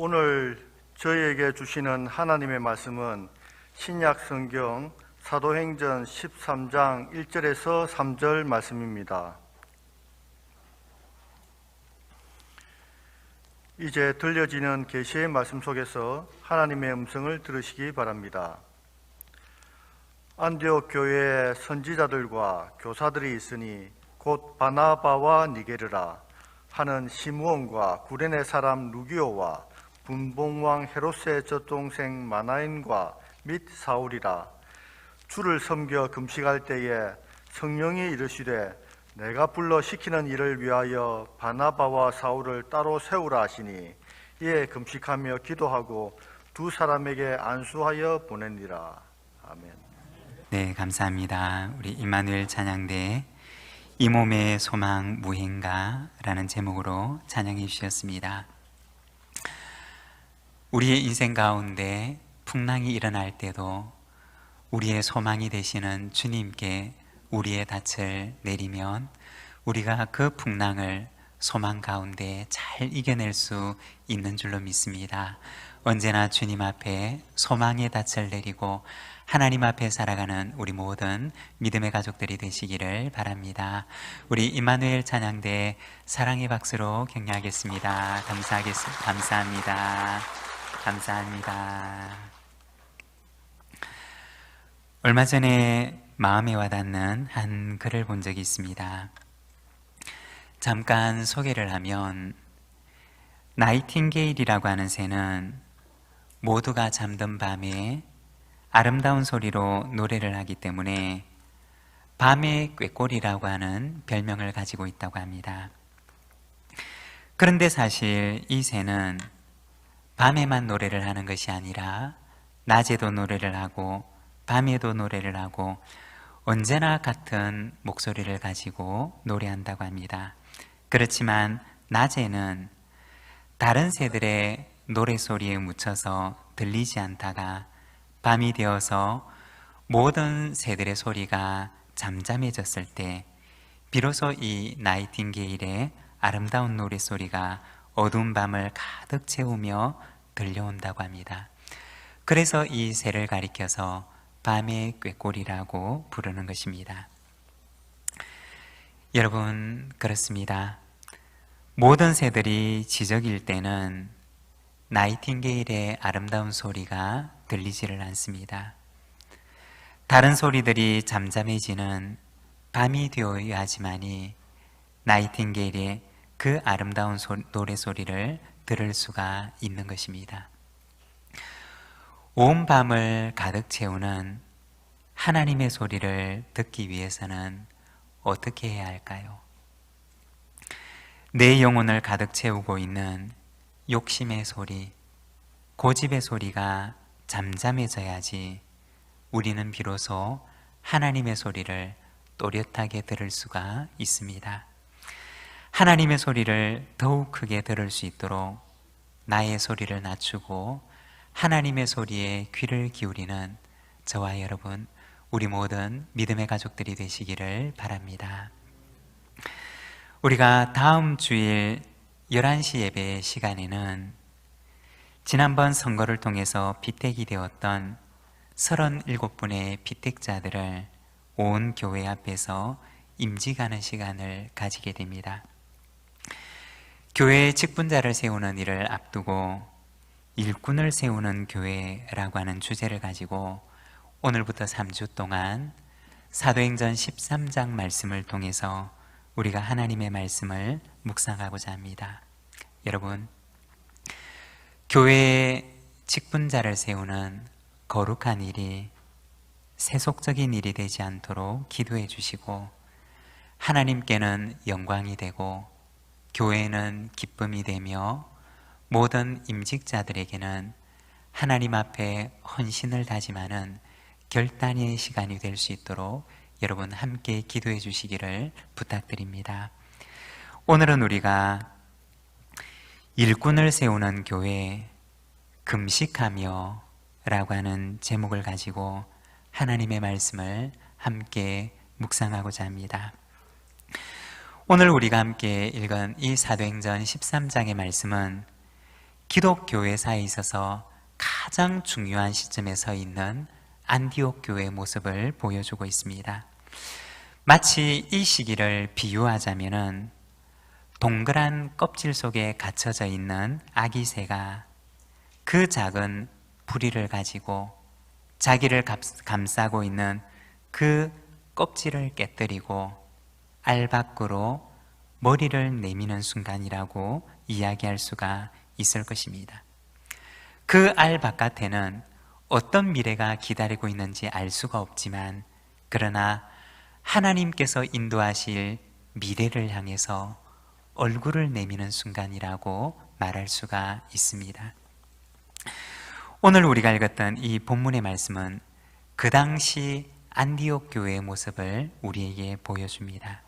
오늘 저희에게 주시는 하나님의 말씀은 신약 성경 사도행전 13장 1절에서 3절 말씀입니다. 이제 들려지는 계시의 말씀 속에서 하나님의 음성을 들으시기 바랍니다. 안디옥 교회에 선지자들과 교사들이 있으니 곧 바나바와 니게르라 하는 시므온과 구레네 사람 루기오와 분봉왕 헤롯의 젖동생 마나인과 및 사울이라. 주를 섬겨 금식할 때에 성령이 이르시되 내가 불러 시키는 일을 위하여 바나바와 사울을 따로 세우라 하시니 이에 금식하며 기도하고 두 사람에게 안수하여 보내니라. 아멘. 네, 감사합니다. 우리 임마누엘 찬양대 이 몸의 소망 무행가라는 제목으로 찬양해 주셨습니다. 우리의 인생 가운데 풍랑이 일어날 때도 우리의 소망이 되시는 주님께 우리의 닻을 내리면 우리가 그 풍랑을 소망 가운데 잘 이겨낼 수 있는 줄로 믿습니다. 언제나 주님 앞에 소망의 닻을 내리고 하나님 앞에 살아가는 우리 모든 믿음의 가족들이 되시기를 바랍니다. 우리 임마누엘 찬양대 사랑의 박수로 격려하겠습니다. 감사합니다. 감사합니다. 얼마 전에 마음에 와닿는 한 글을 본 적이 있습니다. 잠깐 소개를 하면, 나이팅게일이라고 하는 새는 모두가 잠든 밤에 아름다운 소리로 노래를 하기 때문에 밤의 꾀꼬리라고 하는 별명을 가지고 있다고 합니다. 그런데 사실 이 새는 밤에만 노래를 하는 것이 아니라 낮에도 노래를 하고 밤에도 노래를 하고 언제나 같은 목소리를 가지고 노래한다고 합니다. 그렇지만 낮에는 다른 새들의 노래소리에 묻혀서 들리지 않다가 밤이 되어서 모든 새들의 소리가 잠잠해졌을 때 비로소 이 나이팅게일의 아름다운 노래소리가 어두운 밤을 가득 채우며 들려온다고 합니다. 그래서 이 새를 가리켜서 밤의 꾀꼬리라고 부르는 것입니다. 여러분, 그렇습니다. 모든 새들이 지저귀일 때는 나이팅게일의 아름다운 소리가 들리지를 않습니다. 다른 소리들이 잠잠해지는 밤이 되어야지만이 나이팅게일의 그 아름다운 노래소리를 들을 수가 있는 것입니다. 온 밤을 가득 채우는 하나님의 소리를 듣기 위해서는 어떻게 해야 할까요? 내 영혼을 가득 채우고 있는 욕심의 소리, 고집의 소리가 잠잠해져야지 우리는 비로소 하나님의 소리를 또렷하게 들을 수가 있습니다. 하나님의 소리를 더욱 크게 들을 수 있도록 나의 소리를 낮추고 하나님의 소리에 귀를 기울이는 저와 여러분, 우리 모든 믿음의 가족들이 되시기를 바랍니다. 우리가 다음 주일 11시 예배 시간에는 지난번 선거를 통해서 피택이 되었던 37분의 피택자들을 온 교회 앞에서 임직하는 시간을 가지게 됩니다. 교회의 직분자를 세우는 일을 앞두고 일꾼을 세우는 교회라고 하는 주제를 가지고 오늘부터 3주 동안 사도행전 13장 말씀을 통해서 우리가 하나님의 말씀을 묵상하고자 합니다. 여러분, 교회의 직분자를 세우는 거룩한 일이 세속적인 일이 되지 않도록 기도해 주시고, 하나님께는 영광이 되고 교회는 기쁨이 되며 모든 임직자들에게는 하나님 앞에 헌신을 다짐하는 결단의 시간이 될 수 있도록 여러분 함께 기도해 주시기를 부탁드립니다. 오늘은 우리가 일꾼을 세우는 교회, 금식하며 라고 하는 제목을 가지고 하나님의 말씀을 함께 묵상하고자 합니다. 오늘 우리가 함께 읽은 이 사도행전 13장의 말씀은 기독교회사에 있어서 가장 중요한 시점에 서 있는 안디옥 교회의 모습을 보여주고 있습니다. 마치 이 시기를 비유하자면은 동그란 껍질 속에 갇혀져 있는 아기 새가 그 작은 부리를 가지고 자기를 감싸고 있는 그 껍질을 깨뜨리고 알 밖으로 머리를 내미는 순간이라고 이야기할 수가 있을 것입니다. 그 알 바깥에는 어떤 미래가 기다리고 있는지 알 수가 없지만, 그러나 하나님께서 인도하실 미래를 향해서 얼굴을 내미는 순간이라고 말할 수가 있습니다. 오늘 우리가 읽었던 이 본문의 말씀은 그 당시 안디옥 교회의 모습을 우리에게 보여줍니다.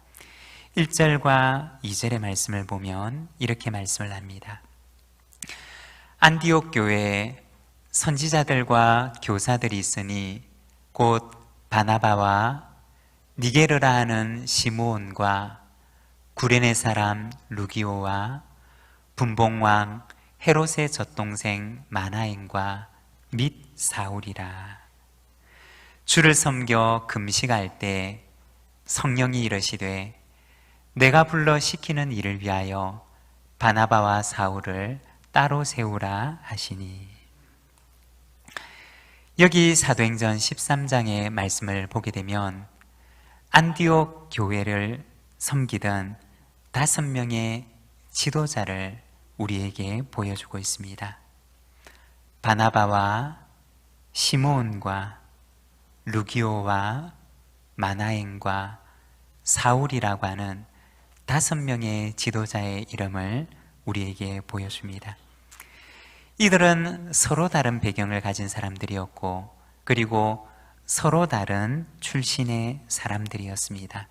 1절과 2절의 말씀을 보면 이렇게 말씀을 합니다. 안디옥 교회에 선지자들과 교사들이 있으니 곧 바나바와 니게르라 하는 시므온과 구레네 사람 루기오와 분봉왕 헤롯의 젖동생 마나엔과 및 사울이라. 주를 섬겨 금식할 때 성령이 이르시되 내가 불러 시키는 일을 위하여 바나바와 사울을 따로 세우라 하시니. 여기 사도행전 13장의 말씀을 보게 되면 안디옥 교회를 섬기던 5명의 지도자를 우리에게 보여주고 있습니다. 바나바와 시므온과 루기오와 마나엔과 사울이라고 하는 5명의 지도자의 이름을 우리에게 보여줍니다. 이들은 서로 다른 배경을 가진 사람들이었고, 그리고 서로 다른 출신의 사람들이었습니다.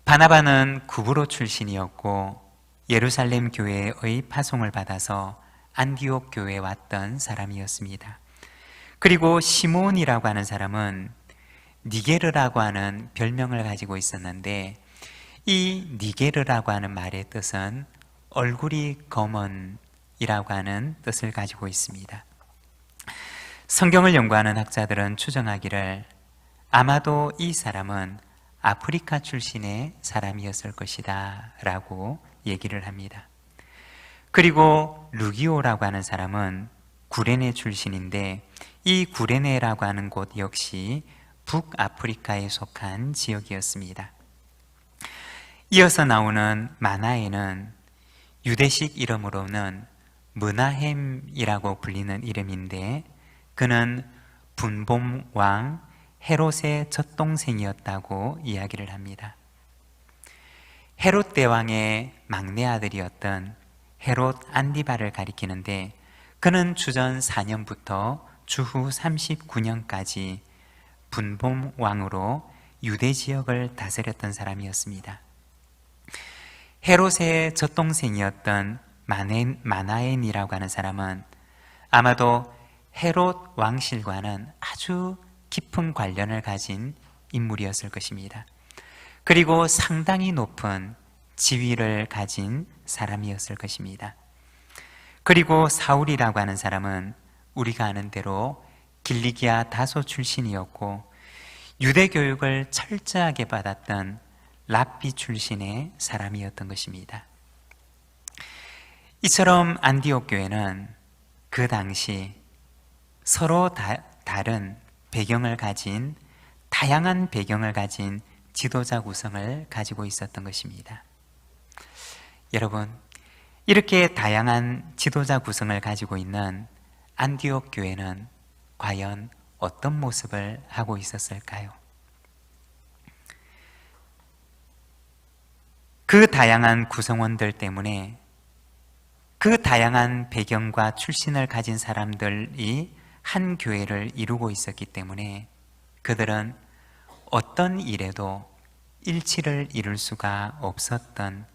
바나바는 구브로 출신이었고 예루살렘 교회의 파송을 받아서 안디옥 교회에 왔던 사람이었습니다. 그리고 시므온이라고 하는 사람은 니게르라고 하는 별명을 가지고 있었는데, 이 니게르라고 하는 말의 뜻은 얼굴이 검은이라고 하는 뜻을 가지고 있습니다. 성경을 연구하는 학자들은 추정하기를 아마도 이 사람은 아프리카 출신의 사람이었을 것이다 라고 얘기를 합니다. 그리고 루기오라고 하는 사람은 구레네 출신인데, 이 구레네라고 하는 곳 역시 북아프리카에 속한 지역이었습니다. 이어서 나오는 마나에는 유대식 이름으로는 므나헴이라고 불리는 이름인데, 그는 분봉 왕 헤롯의 젖동생이었다고 이야기를 합니다. 헤롯 대왕의 막내 아들이었던 헤롯 안디바를 가리키는데, 그는 주전 4년부터 주후 39년까지 분봉 왕으로 유대 지역을 다스렸던 사람이었습니다. 헤롯의 젖동생이었던 마나엔이라고 하는 사람은 아마도 헤롯 왕실과는 아주 깊은 관련을 가진 인물이었을 것입니다. 그리고 상당히 높은 지위를 가진 사람이었을 것입니다. 그리고 사울이라고 하는 사람은 우리가 아는 대로 길리기아 다소 출신이었고 유대 교육을 철저하게 받았던 랍비 출신의 사람이었던 것입니다. 이처럼 안디옥 교회는 그 당시 서로 다른 배경을 가진, 다양한 배경을 가진 지도자 구성을 가지고 있었던 것입니다. 여러분, 이렇게 다양한 지도자 구성을 가지고 있는 안디옥 교회는 과연 어떤 모습을 하고 있었을까요? 그 다양한 구성원들 때문에, 그 다양한 배경과 출신을 가진 사람들이 한 교회를 이루고 있었기 때문에 그들은 어떤 일에도 일치를 이룰 수가 없었던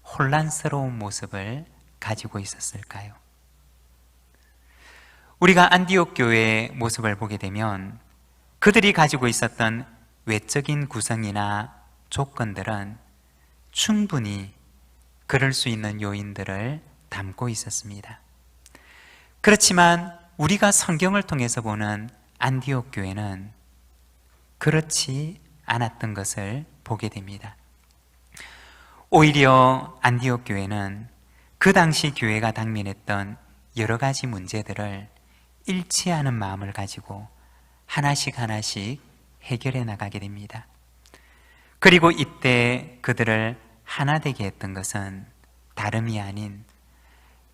혼란스러운 모습을 가지고 있었을까요? 우리가 안디옥 교회의 모습을 보게 되면 그들이 가지고 있었던 외적인 구성이나 조건들은 충분히 그럴 수 있는 요인들을 담고 있었습니다. 그렇지만 우리가 성경을 통해서 보는 안디옥 교회는 그렇지 않았던 것을 보게 됩니다. 오히려 안디옥 교회는 그 당시 교회가 당면했던 여러 가지 문제들을 일치하는 마음을 가지고 하나씩 하나씩 해결해 나가게 됩니다. 그리고 이때 그들을 하나 되게 했던 것은 다름이 아닌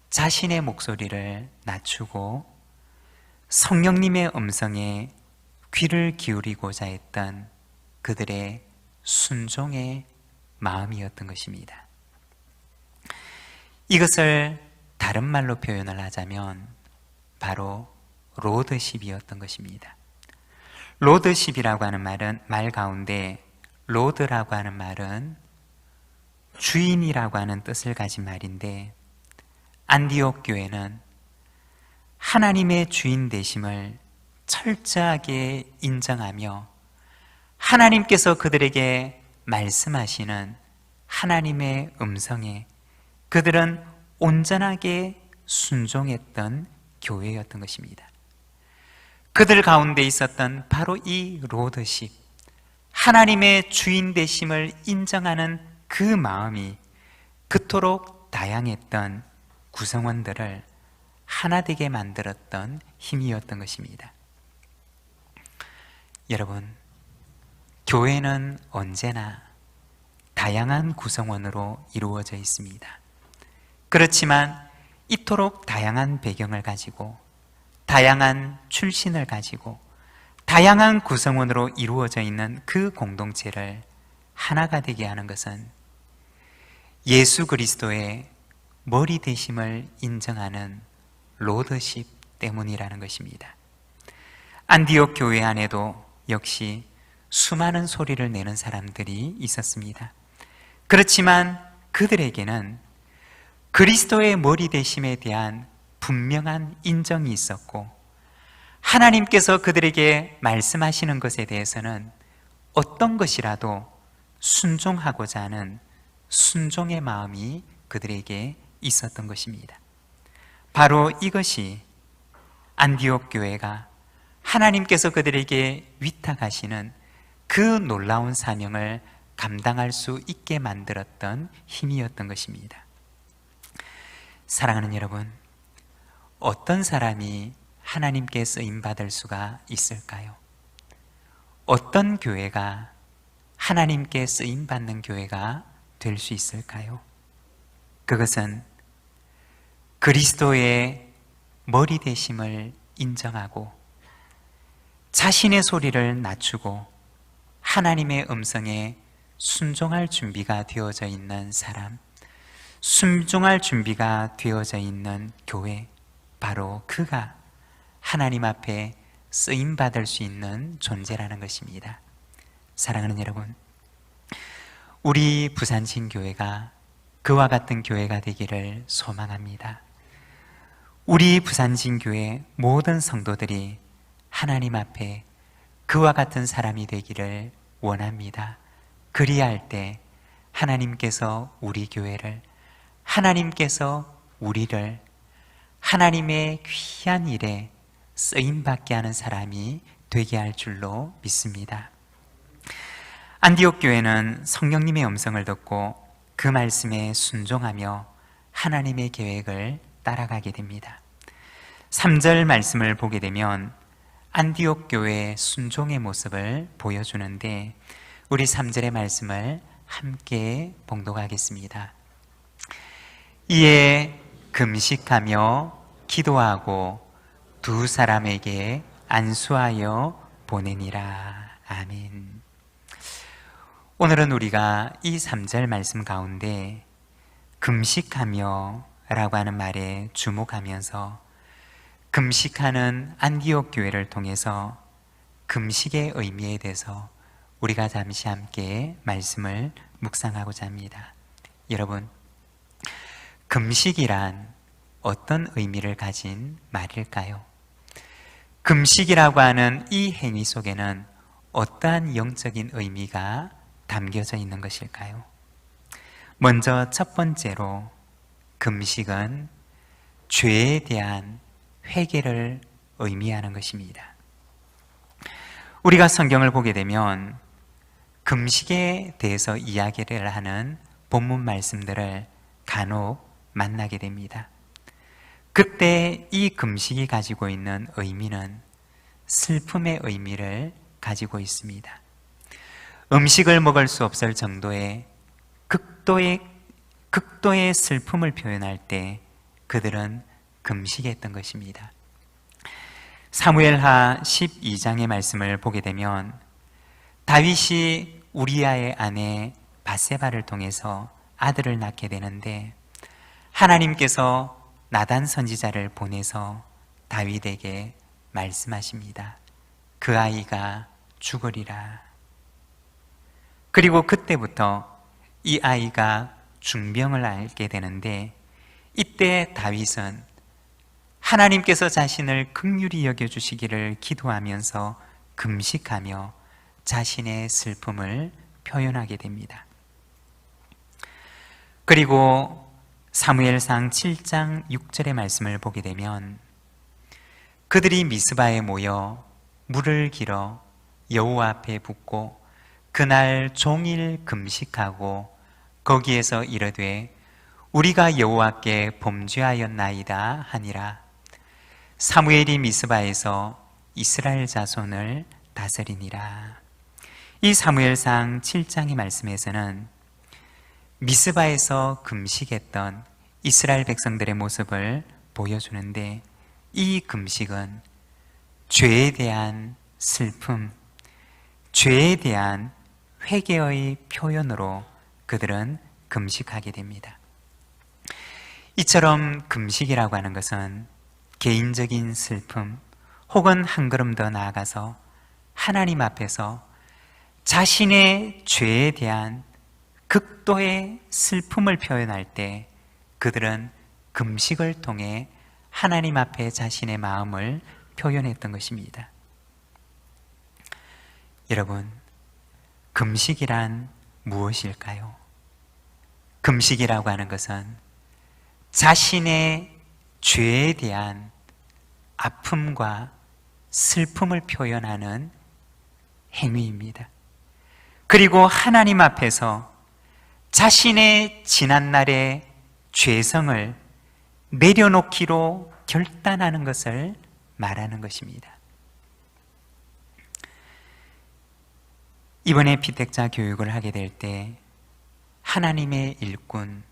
자신의 목소리를 낮추고 성령님의 음성에 귀를 기울이고자 했던 그들의 순종의 마음이었던 것입니다. 이것을 다른 말로 표현을 하자면 바로 로드십이었던 것입니다. 로드십이라고 하는 말 가운데 로드라고 하는 말은 주인이라고 하는 뜻을 가진 말인데, 안디옥 교회는 하나님의 주인 되심을 철저하게 인정하며 하나님께서 그들에게 말씀하시는 하나님의 음성에 그들은 온전하게 순종했던 교회였던 것입니다. 그들 가운데 있었던 바로 이 로드십, 하나님의 주인 되심을 인정하는 그 마음이 그토록 다양했던 구성원들을 하나 되게 만들었던 힘이었던 것입니다. 여러분, 교회는 언제나 다양한 구성원으로 이루어져 있습니다. 그렇지만 이토록 다양한 배경을 가지고 다양한 출신을 가지고 다양한 구성원으로 이루어져 있는 그 공동체를 하나가 되게 하는 것은 예수 그리스도의 머리 되심을 인정하는 로드십 때문이라는 것입니다. 안디옥 교회 안에도 역시 수많은 소리를 내는 사람들이 있었습니다. 그렇지만 그들에게는 그리스도의 머리 되심에 대한 분명한 인정이 있었고, 하나님께서 그들에게 말씀하시는 것에 대해서는 어떤 것이라도 순종하고자 하는 순종의 마음이 그들에게 있었던 것입니다. 바로 이것이 안디옥 교회가 하나님께서 그들에게 위탁하시는 그 놀라운 사명을 감당할 수 있게 만들었던 힘이었던 것입니다. 사랑하는 여러분, 어떤 사람이 하나님께 쓰임받을 수가 있을까요? 어떤 교회가 하나님께 쓰임받는 교회가 될 수 있을까요? 그것은 그리스도의 머리 되심을 인정하고 자신의 소리를 낮추고 하나님의 음성에 순종할 준비가 되어져 있는 사람, 순종할 준비가 되어져 있는 교회, 바로 그가 하나님 앞에 쓰임받을 수 있는 존재라는 것입니다. 사랑하는 여러분, 우리 부산진교회가 그와 같은 교회가 되기를 소망합니다. 우리 부산진교회 모든 성도들이 하나님 앞에 그와 같은 사람이 되기를 원합니다. 그리할 때 하나님께서 우리 교회를, 하나님께서 우리를 하나님의 귀한 일에 쓰임받게 하는 사람이 되게 할 줄로 믿습니다. 안디옥 교회는 성령님의 음성을 듣고 그 말씀에 순종하며 하나님의 계획을 따라가게 됩니다. 3절 말씀을 보게 되면 안디옥 교회의 순종의 모습을 보여주는데, 우리 3절의 말씀을 함께 봉독하겠습니다. 이에 금식하며 기도하고 두 사람에게 안수하여 보내니라. 아멘. 오늘은 우리가 이 3절 말씀 가운데 금식하며 라고 하는 말에 주목하면서 금식하는 안디옥 교회를 통해서 금식의 의미에 대해서 우리가 잠시 함께 말씀을 묵상하고자 합니다. 여러분, 금식이란 어떤 의미를 가진 말일까요? 금식이라고 하는 이 행위 속에는 어떠한 영적인 의미가 담겨져 있는 것일까요? 먼저 첫 번째로 금식은 죄에 대한 회개를 의미하는 것입니다. 우리가 성경을 보게 되면 금식에 대해서 이야기를 하는 본문 말씀들을 간혹 만나게 됩니다. 그때 이 금식이 가지고 있는 의미는 슬픔의 의미를 가지고 있습니다. 음식을 먹을 수 없을 정도의 극도의 슬픔을 표현할 때 그들은 금식했던 것입니다. 사무엘하 12장의 말씀을 보게 되면 다윗이 우리아의 아내 밧세바를 통해서 아들을 낳게 되는데 하나님께서 나단 선지자를 보내서 다윗에게 말씀하십니다. 그 아이가 죽으리라. 그리고 그때부터 이 아이가 중병을 앓게 되는데 이때 다윗은 하나님께서 자신을 긍휼히 여겨주시기를 기도하면서 금식하며 자신의 슬픔을 표현하게 됩니다. 그리고 사무엘상 7장 6절의 말씀을 보게 되면 그들이 미스바에 모여 물을 길어 여호와 앞에 붓고 그날 종일 금식하고 거기에서 이르되 우리가 여호와께 범죄하였나이다 하니라. 사무엘이 미스바에서 이스라엘 자손을 다스리니라. 이 사무엘상 7장의 말씀에서는 미스바에서 금식했던 이스라엘 백성들의 모습을 보여주는데 이 금식은 죄에 대한 슬픔, 죄에 대한 회개의 표현으로 그들은 금식하게 됩니다. 이처럼 금식이라고 하는 것은 개인적인 슬픔 혹은 한 걸음 더 나아가서 하나님 앞에서 자신의 죄에 대한 극도의 슬픔을 표현할 때 그들은 금식을 통해 하나님 앞에 자신의 마음을 표현했던 것입니다. 여러분, 금식이란 무엇일까요? 금식이라고 하는 것은 자신의 죄에 대한 아픔과 슬픔을 표현하는 행위입니다. 그리고 하나님 앞에서 자신의 지난날의 죄성을 내려놓기로 결단하는 것을 말하는 것입니다. 이번에 피택자 교육을 하게 될 때 하나님의 일꾼,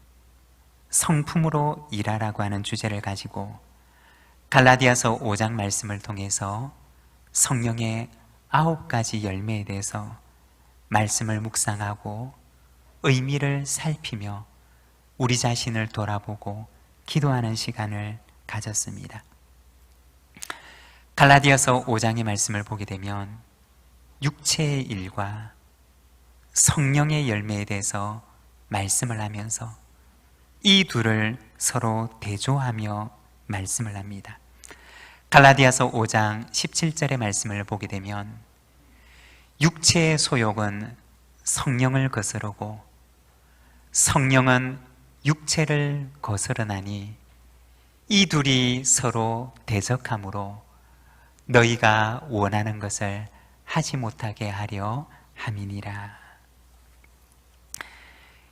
성품으로 일하라고 하는 주제를 가지고 갈라디아서 5장 말씀을 통해서 성령의 9가지 열매에 대해서 말씀을 묵상하고 의미를 살피며 우리 자신을 돌아보고 기도하는 시간을 가졌습니다. 갈라디아서 5장의 말씀을 보게 되면 육체의 일과 성령의 열매에 대해서 말씀을 하면서 이 둘을 서로 대조하며 말씀을 합니다. 갈라디아서 5장 17절의 말씀을 보게 되면 육체의 소욕은 성령을 거스르고 성령은 육체를 거스르나니 이 둘이 서로 대적하므로 너희가 원하는 것을 하지 못하게 하려 함이니라.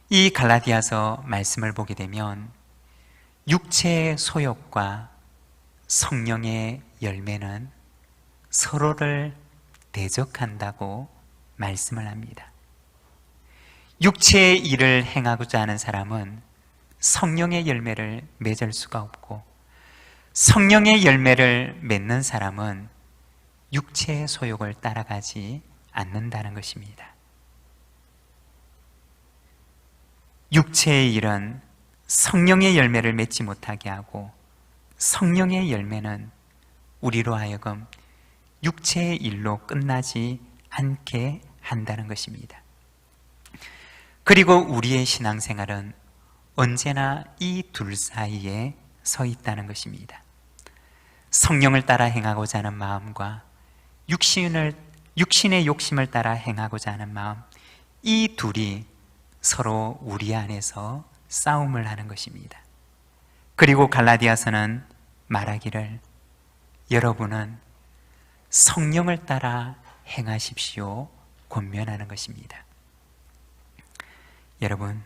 이 갈라디아서 말씀을 보게 되면 육체의 소욕과 성령의 열매는 서로를 대적한다고 말씀을 합니다. 육체의 일을 행하고자 하는 사람은 성령의 열매를 맺을 수가 없고 성령의 열매를 맺는 사람은 육체의 소욕을 따라가지 않는다는 것입니다. 육체의 일은 성령의 열매를 맺지 못하게 하고 성령의 열매는 우리로 하여금 육체의 일로 끝나지 않게 한다는 것입니다. 그리고 우리의 신앙생활은 언제나 이 둘 사이에 서 있다는 것입니다. 성령을 따라 행하고자 하는 마음과 육신의 욕심을 따라 행하고자 하는 마음, 이 둘이 서로 우리 안에서 싸움을 하는 것입니다. 그리고 갈라디아서는 말하기를 여러분은 성령을 따라 행하십시오 권면하는 것입니다. 여러분,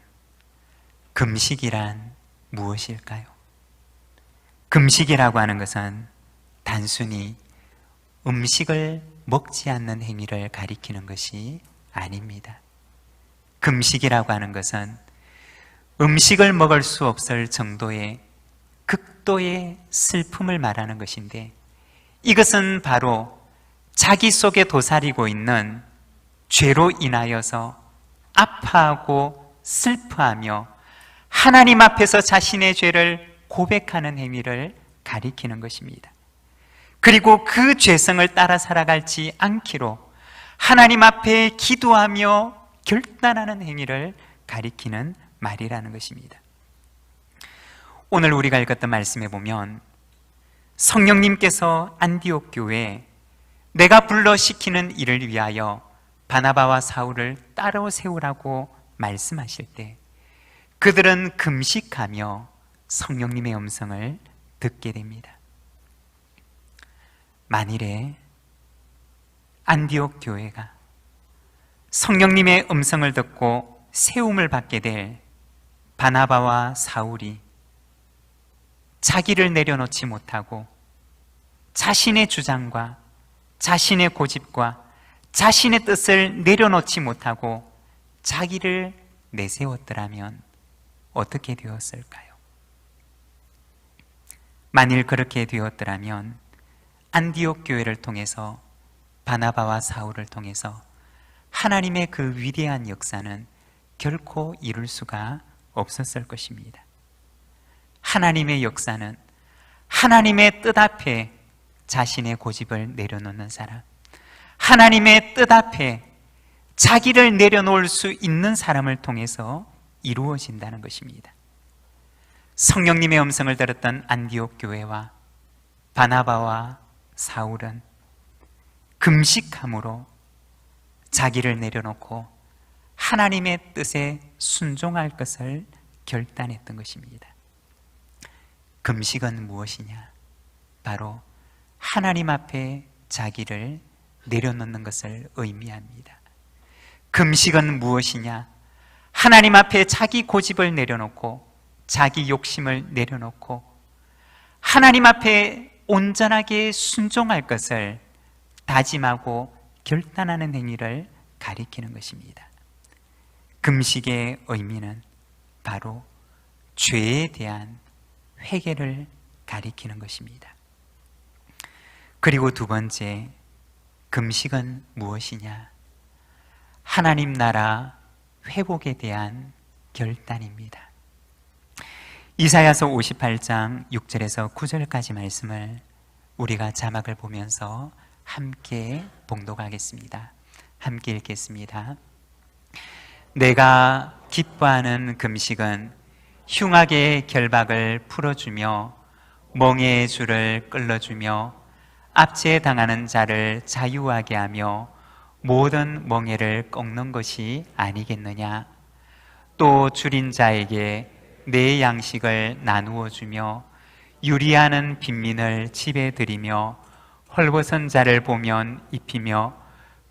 금식이란 무엇일까요? 금식이라고 하는 것은 단순히 음식을 먹지 않는 행위를 가리키는 것이 아닙니다. 금식이라고 하는 것은 음식을 먹을 수 없을 정도의 극도의 슬픔을 말하는 것인데, 이것은 바로 자기 속에 도사리고 있는 죄로 인하여서 아파하고 슬퍼하며 하나님 앞에서 자신의 죄를 고백하는 행위를 가리키는 것입니다. 그리고 그 죄성을 따라 살아가지 않기로 하나님 앞에 기도하며 결단하는 행위를 가리키는 말이라는 것입니다. 오늘 우리가 읽었던 말씀에 보면 성령님께서 안디옥 교회에 내가 불러 시키는 일을 위하여 바나바와 사울을 따로 세우라고 말씀하실 때 그들은 금식하며 성령님의 음성을 듣게 됩니다. 만일에 안디옥 교회가 성령님의 음성을 듣고 세움을 받게 될 바나바와 사울이 자기를 내려놓지 못하고 자신의 주장과 자신의 고집과 자신의 뜻을 내려놓지 못하고 자기를 내세웠더라면 어떻게 되었을까요? 만일 그렇게 되었더라면 안디옥 교회를 통해서 바나바와 사울을 통해서 하나님의 그 위대한 역사는 결코 이룰 수가 없었을 것입니다. 하나님의 역사는 하나님의 뜻 앞에 자신의 고집을 내려놓는 사람, 하나님의 뜻 앞에 자기를 내려놓을 수 있는 사람을 통해서 이루어진다는 것입니다. 성령님의 음성을 들었던 안디옥 교회와 바나바와 사울은 금식함으로 자기를 내려놓고 하나님의 뜻에 순종할 것을 결단했던 것입니다. 금식은 무엇이냐? 바로 하나님 앞에 자기를 내려놓는 것을 의미합니다. 금식은 무엇이냐? 하나님 앞에 자기 고집을 내려놓고 자기 욕심을 내려놓고 하나님 앞에 온전하게 순종할 것을 다짐하고 결단하는 행위를 가리키는 것입니다. 금식의 의미는 바로 죄에 대한 회개를 가리키는 것입니다. 그리고 두 번째, 금식은 무엇이냐? 하나님 나라 회복에 대한 결단입니다. 이사야서 58장 6절에서 9절까지 말씀을 우리가 자막을 보면서 함께 봉독하겠습니다. 함께 읽겠습니다. 내가 기뻐하는 금식은 흉악의 결박을 풀어주며 멍에의 줄을 끌어주며 압제당하는 자를 자유하게 하며 모든 멍에를 꺾는 것이 아니겠느냐? 또 줄인 자에게 내 양식을 나누어 주며 유리하는 빈민을 집에 들이며 헐벗은 자를 보면 입히며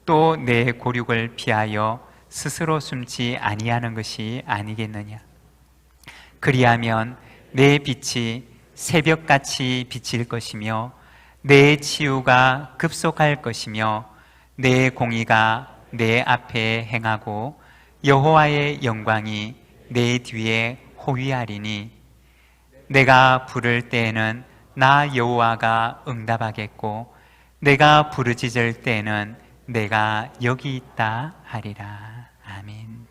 또 내 고륙을 피하여 스스로 숨지 아니하는 것이 아니겠느냐? 그리하면 내 빛이 새벽같이 비칠 것이며 내 치유가 급속할 것이며 내 공의가 내 앞에 행하고 여호와의 영광이 내 뒤에 호위하리니 내가 부를 때에는 나 여호와가 응답하겠고 내가 부르짖을 때에는 내가 여기 있다 하리라. 아멘.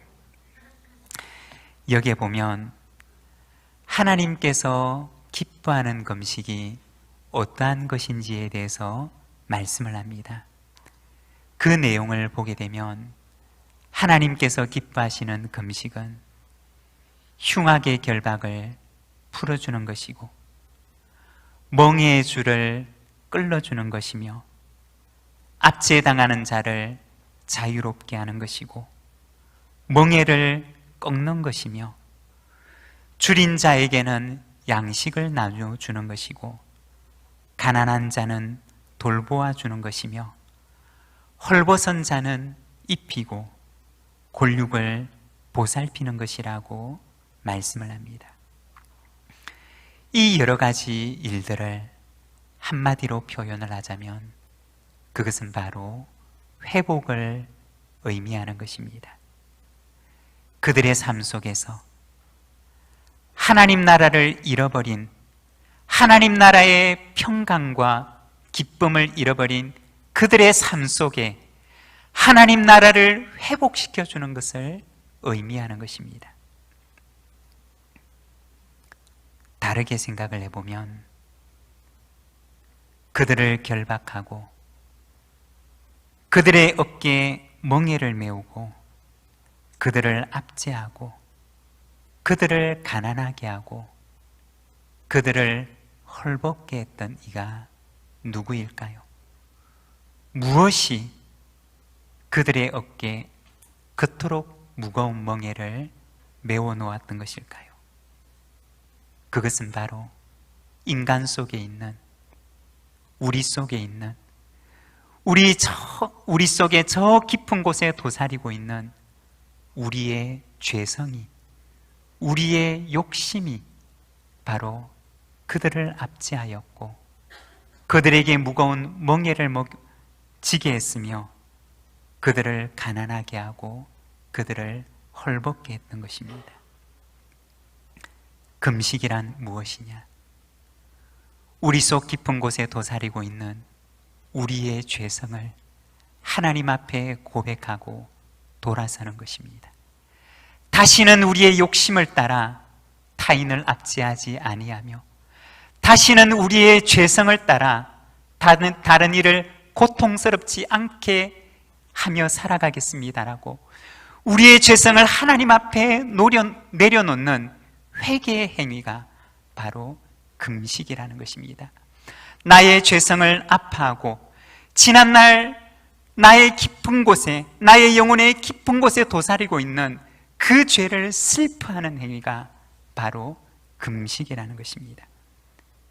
여기에 보면 하나님께서 기뻐하는 금식이 어떠한 것인지에 대해서 말씀을 합니다. 그 내용을 보게 되면 하나님께서 기뻐하시는 금식은 흉악의 결박을 풀어주는 것이고 멍에의 줄을 끌어주는 것이며 압제당하는 자를 자유롭게 하는 것이고 멍에를 꺾는 것이며 줄인 자에게는 양식을 나눠주는 것이고 가난한 자는 돌보아 주는 것이며 헐벗은 자는 입히고 골육을 보살피는 것이라고 말씀을 합니다. 이 여러 가지 일들을 한마디로 표현을 하자면 그것은 바로 회복을 의미하는 것입니다. 그들의 삶 속에서 하나님 나라를 잃어버린, 하나님 나라의 평강과 기쁨을 잃어버린 그들의 삶 속에 하나님 나라를 회복시켜 주는 것을 의미하는 것입니다. 다르게 생각을 해보면 그들을 결박하고 그들의 어깨에 멍에를 메우고 그들을 압제하고 그들을 가난하게 하고 그들을 헐벗게 했던 이가 누구일까요? 무엇이 그들의 어깨에 그토록 무거운 멍에를 메워 놓았던 것일까요? 그것은 바로 인간 속에 있는, 우리 속에 있는, 우리 속에 저 깊은 곳에 도사리고 있는 우리의 죄성이, 우리의 욕심이 바로 그들을 압제하였고 그들에게 무거운 멍에를 지게 했으며 그들을 가난하게 하고 그들을 헐벗게 했던 것입니다. 금식이란 무엇이냐? 우리 속 깊은 곳에 도사리고 있는 우리의 죄성을 하나님 앞에 고백하고 돌아서는 것입니다. 다시는 우리의 욕심을 따라 타인을 압제하지 아니하며 다시는 우리의 죄성을 따라 다른 일을 고통스럽지 않게 하며 살아가겠습니다라고 우리의 죄성을 하나님 앞에 내려놓는 회개의 행위가 바로 금식이라는 것입니다. 나의 죄성을 아파하고 지난날 나의 깊은 곳에, 나의 영혼의 깊은 곳에 도사리고 있는 그 죄를 슬퍼하는 행위가 바로 금식이라는 것입니다.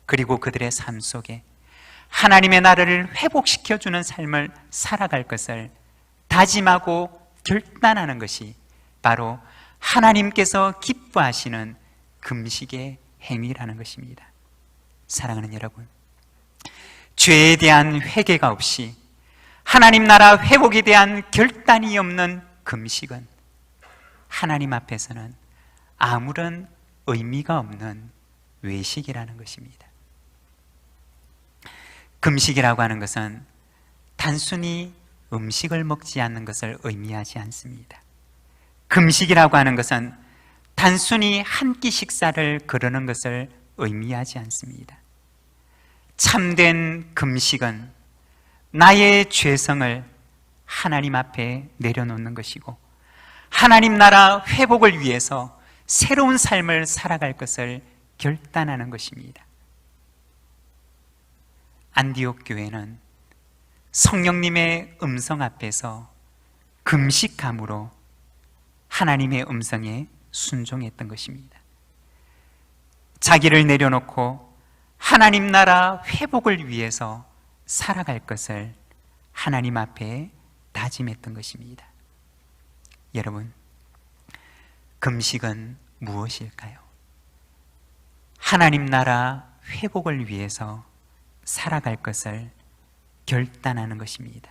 그리고 그들의 삶 속에 하나님의 나라를 회복시켜주는 삶을 살아갈 것을 다짐하고 결단하는 것이 바로 하나님께서 기뻐하시는 금식의 행위라는 것입니다. 사랑하는 여러분, 죄에 대한 회개가 없이 하나님 나라 회복에 대한 결단이 없는 금식은 하나님 앞에서는 아무런 의미가 없는 외식이라는 것입니다. 금식이라고 하는 것은 단순히 음식을 먹지 않는 것을 의미하지 않습니다. 금식이라고 하는 것은 단순히 한 끼 식사를 거르는 것을 의미하지 않습니다. 참된 금식은 나의 죄성을 하나님 앞에 내려놓는 것이고 하나님 나라 회복을 위해서 새로운 삶을 살아갈 것을 결단하는 것입니다. 안디옥 교회는 성령님의 음성 앞에서 금식함으로 하나님의 음성에 순종했던 것입니다. 자기를 내려놓고 하나님 나라 회복을 위해서 살아갈 것을 하나님 앞에 다짐했던 것입니다. 여러분, 금식은 무엇일까요? 하나님 나라 회복을 위해서 살아갈 것을 결단하는 것입니다.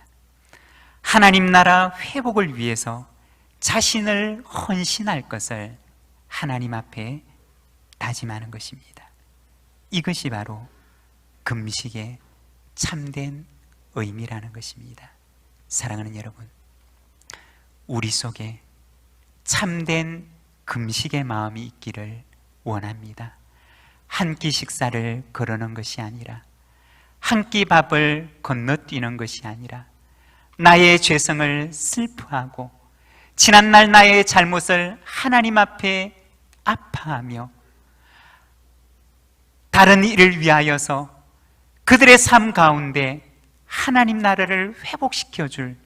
하나님 나라 회복을 위해서 자신을 헌신할 것을 하나님 앞에 다짐하는 것입니다. 이것이 바로 금식의 참된 의미라는 것입니다. 사랑하는 여러분, 우리 속에 참된 금식의 마음이 있기를 원합니다. 한 끼 식사를 거르는 것이 아니라, 한 끼 밥을 건너뛰는 것이 아니라, 나의 죄성을 슬퍼하고 지난날 나의 잘못을 하나님 앞에 아파하며 다른 일을 위하여서 그들의 삶 가운데 하나님 나라를 회복시켜줄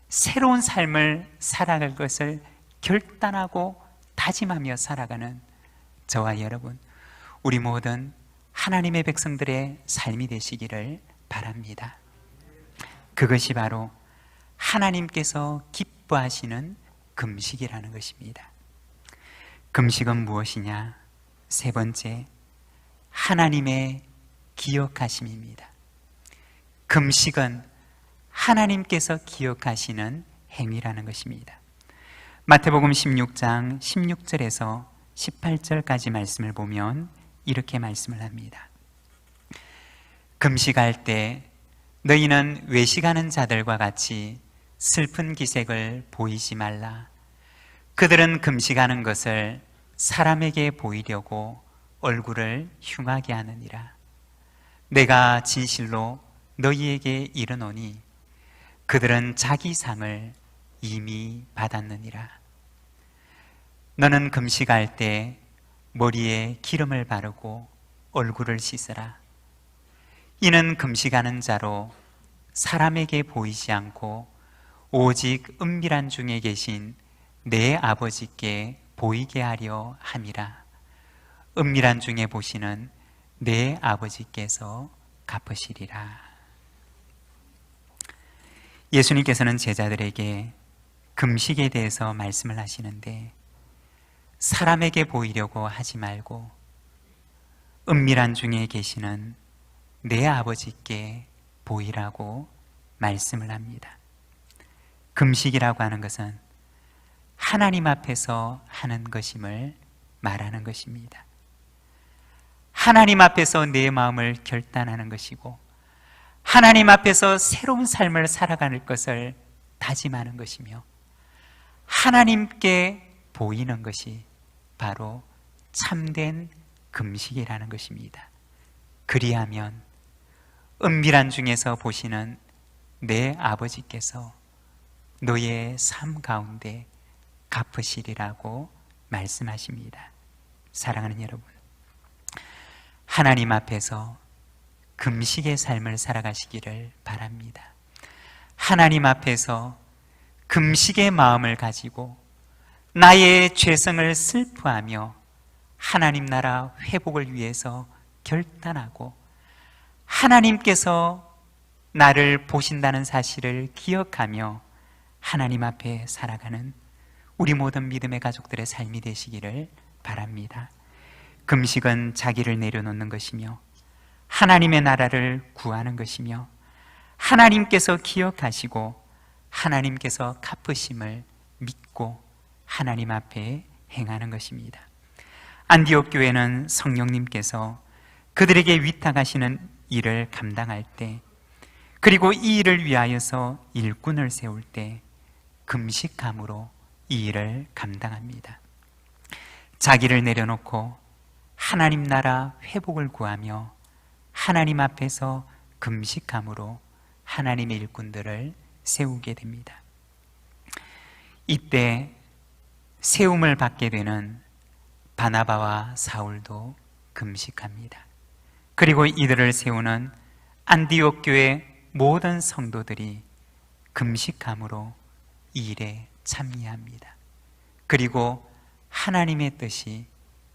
새로운 삶을 살아갈 것을 결단하고 다짐하며 살아가는 저와 여러분, 우리 모든 하나님의 백성들의 삶이 되시기를 바랍니다. 그것이 바로 하나님께서 기뻐하시는 금식이라는 것입니다. 금식은 무엇이냐? 세 번째, 하나님의 기억하심입니다. 금식은 하나님께서 기억하시는 행위라는 것입니다. 마태복음 16장 16절에서 18절까지 말씀을 보면 이렇게 말씀을 합니다. 금식할 때 너희는 외식하는 자들과 같이 슬픈 기색을 보이지 말라. 그들은 금식하는 것을 사람에게 보이려고 얼굴을 흉하게 하느니라. 내가 진실로 너희에게 이르노니 그들은 자기 상을 이미 받았느니라. 너는 금식할 때 머리에 기름을 바르고 얼굴을 씻으라. 이는 금식하는 자로 사람에게 보이지 않고 오직 은밀한 중에 계신 내 아버지께 보이게 하려 함이라. 은밀한 중에 보시는 내 아버지께서 갚으시리라. 예수님께서는 제자들에게 금식에 대해서 말씀을 하시는데, 사람에게 보이려고 하지 말고 은밀한 중에 계시는 내 아버지께 보이라고 말씀을 합니다. 금식이라고 하는 것은 하나님 앞에서 하는 것임을 말하는 것입니다. 하나님 앞에서 내 마음을 결단하는 것이고, 하나님 앞에서 새로운 삶을 살아가는 것을 다짐하는 것이며, 하나님께 보이는 것이 바로 참된 금식이라는 것입니다. 그리하면 은밀한 중에서 보시는 내 아버지께서 너의 삶 가운데 갚으시리라고 말씀하십니다. 사랑하는 여러분, 하나님 앞에서 금식의 삶을 살아가시기를 바랍니다. 하나님 앞에서 금식의 마음을 가지고 나의 죄성을 슬퍼하며 하나님 나라 회복을 위해서 결단하고, 하나님께서 나를 보신다는 사실을 기억하며 하나님 앞에 살아가는 우리 모든 믿음의 가족들의 삶이 되시기를 바랍니다. 금식은 자기를 내려놓는 것이며 하나님의 나라를 구하는 것이며 하나님께서 기억하시고 하나님께서 갚으심을 믿고 하나님 앞에 행하는 것입니다. 안디옥 교회는 성령님께서 그들에게 위탁하시는 일을 감당할 때, 그리고 이 일을 위하여서 일꾼을 세울 때 금식함으로 이 일을 감당합니다. 자기를 내려놓고 하나님 나라 회복을 구하며 하나님 앞에서 금식함으로 하나님의 일꾼들을 세우게 됩니다. 이때 세움을 받게 되는 바나바와 사울도 금식합니다. 그리고 이들을 세우는 안디옥 교회 모든 성도들이 금식함으로 이 일에 참여합니다. 그리고 하나님의 뜻이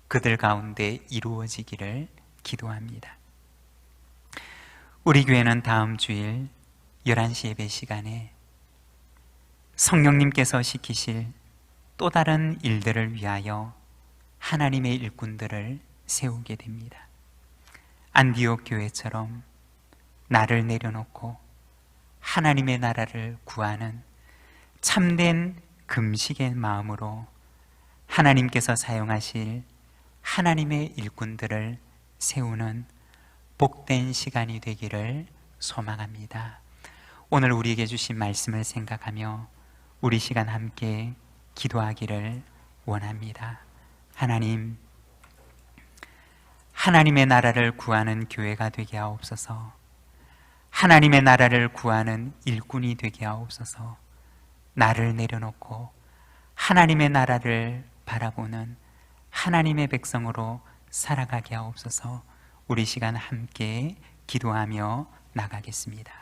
그들 가운데 이루어지기를 기도합니다. 우리 교회는 다음 주일 11시 예배 시간에 성령님께서 시키실 또 다른 일들을 위하여 하나님의 일꾼들을 세우게 됩니다. 안디옥 교회처럼 나를 내려놓고 하나님의 나라를 구하는 참된 금식의 마음으로 하나님께서 사용하실 하나님의 일꾼들을 세우는 복된 시간이 되기를 소망합니다. 오늘 우리에게 주신 말씀을 생각하며 우리 시간 함께 기도하기를 원합니다. 하나님, 하나님의 나라를 구하는 교회가 되게 하옵소서. 하나님의 나라를 구하는 일꾼이 되게 하옵소서. 나를 내려놓고 하나님의 나라를 바라보는 하나님의 백성으로 살아가게 하옵소서. 우리 시간 함께 기도하며 나가겠습니다.